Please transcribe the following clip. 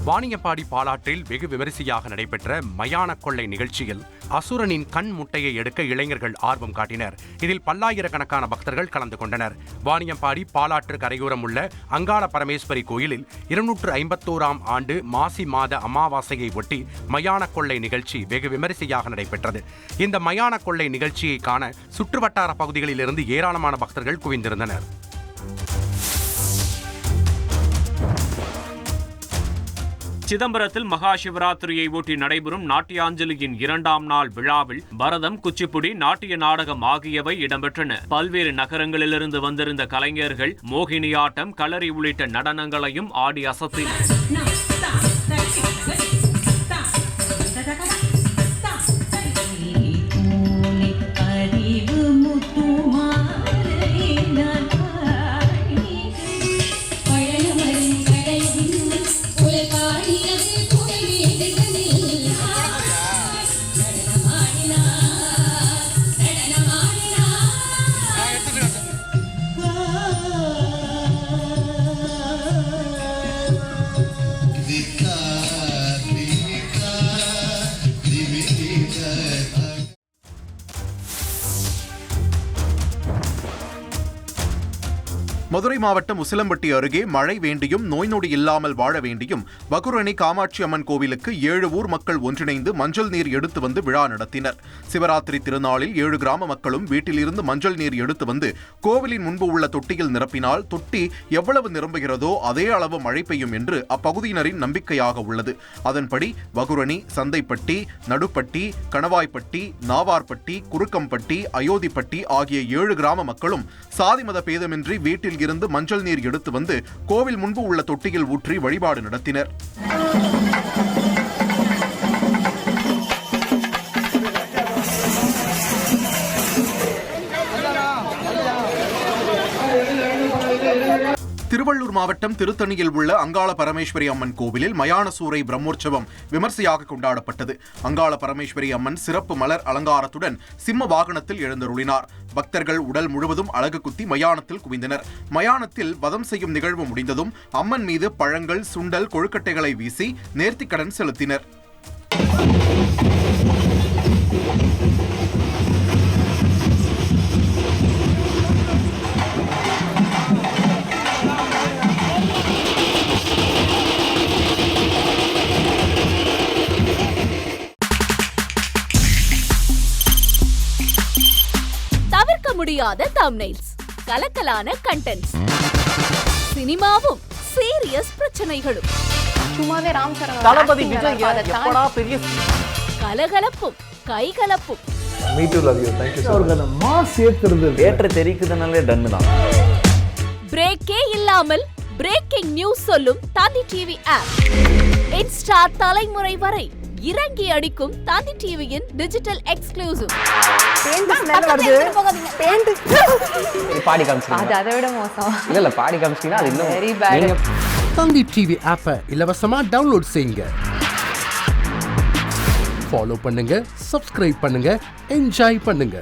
வாணியம்பாடி பாலாற்றில் வெகு விமரிசையாக நடைபெற்ற மயான கொள்ளை நிகழ்ச்சியில் அசுரனின் கண் முட்டையை எடுக்க இளைஞர்கள் ஆர்வம் காட்டினர். இதில் பல்லாயிரக்கணக்கான பக்தர்கள் கலந்து கொண்டனர். வாணியம்பாடி பாலாற்று கரையோரம் உள்ள அங்காள பரமேஸ்வரி கோயிலில் 251ஆம் ஆண்டு மாசி மாத அமாவாசையை ஒட்டி மயான கொள்ளை நிகழ்ச்சி வெகு விமரிசையாக நடைபெற்றது. இந்த மயான கொள்ளை நிகழ்ச்சியை காண சுற்றுவட்டார பகுதிகளிலிருந்து ஏராளமான பக்தர்கள் குவிந்திருந்தனர். சிதம்பரத்தில் மகா சிவராத்திரியை ஒட்டி நடைபெறும் நாட்டியாஞ்சலியின் 2ஆம் நாள் விழாவில் பரதம், குச்சிப்புடி, நாட்டிய நாடகம் ஆகியவை இடம்பெற்றன. பல்வேறு நகரங்களிலிருந்து வந்திருந்த கலைஞர்கள் மோகினியாட்டம், களரி உள்ளிட்ட நடனங்களையும் ஆடி அசத்தினர். மதுரை மாவட்டம் உசிலம்பட்டி அருகே மழை வேண்டியும் நோய் நொடி இல்லாமல் வாழ வேண்டியும் வகுரணி காமாட்சி அம்மன் கோவிலுக்கு 7 ஊர் மக்கள் ஒன்றிணைந்து மஞ்சள் நீர் எடுத்து வந்து விழா நடத்தினர். சிவராத்திரி திருநாளில் 7 கிராம மக்களும் வீட்டிலிருந்து மஞ்சள் நீர் எடுத்து வந்து கோவிலின் முன்பு உள்ள தொட்டியில் நிரப்பினால் தொட்டி எவ்வளவு நிரம்புகிறதோ அதே அளவு மழை பெய்யும் என்று அப்பகுதியினரின் நம்பிக்கையாக உள்ளது. அதன்படி வகுரணி, சந்தைப்பட்டி, நடுப்பட்டி, கணவாய்ப்பட்டி, நாவார்பட்டி, குறுக்கம்பட்டி, அயோத்திப்பட்டி ஆகிய 7 கிராம மக்களும் சாதி மத பேதமின்றி வீட்டில் இருந்து மஞ்சள் நீர் எடுத்து வந்து கோவில் முன்பு உள்ள தொட்டியில் ஊற்றி வழிபாடு நடத்தினர். திருவள்ளூர் மாவட்டம் திருத்தணியில் உள்ள அங்காள பரமேஸ்வரி அம்மன் கோவிலில் மயான சூரை பிரம்மோற்சவம் விமர்சையாக கொண்டாடப்பட்டது. அங்காள பரமேஸ்வரி அம்மன் சிறப்பு மலர் அலங்காரத்துடன் சிம்ம வாகனத்தில் எழுந்தருளினார். பக்தர்கள் உடல் முழுவதும் அலகு குத்தி மயானத்தில் குவிந்தனர். மயானத்தில் வதம் செய்யும் நிகழ்வு முடிந்ததும் அம்மன் மீது பழங்கள், சுண்டல், கொழுக்கட்டைகளை வீசி நேர்த்திக்கடன் செலுத்தினர். முடியாத தம்ப்நெயில்ஸ், கலக்கலான கண்டென்ட்ஸ், சினிமாவும் சீரியஸ் பிரச்சனைகளும், சும்மாவே ராம் சரண் தளபதி விஜய் எப்படா பெரிய கலகலப்பும் கைகலப்பும். Me too love you. Thank you sir. Mass ஏத்துறது ஏற்ற தெரிக்குதனாலே டன் தான். பிரேக்கே இல்லாமல் பிரேக்கிங் நியூஸ் சொல்லும் தந்தி டிவி ஆப். இன்ஸ்டா தலைமுறை வரை இறங்கி அடிக்கும் தந்தி டிவியின் டிஜிட்டல் எக்ஸ்க்ளூசிவ். பாடி காமிச்சீங்க, அது அதை விட மோசம். இல்ல பாடி காமிச்சீங்கன்னா அது இன்னும் வெரி பேட். தந்தி டிவி ஆப்பை இலவசமா டவுன்லோட் செய்யுங்க. ஃபாலோ பண்ணுங்க, சப்ஸ்கிரைப் பண்ணுங்க, என்ஜாய் பண்ணுங்க.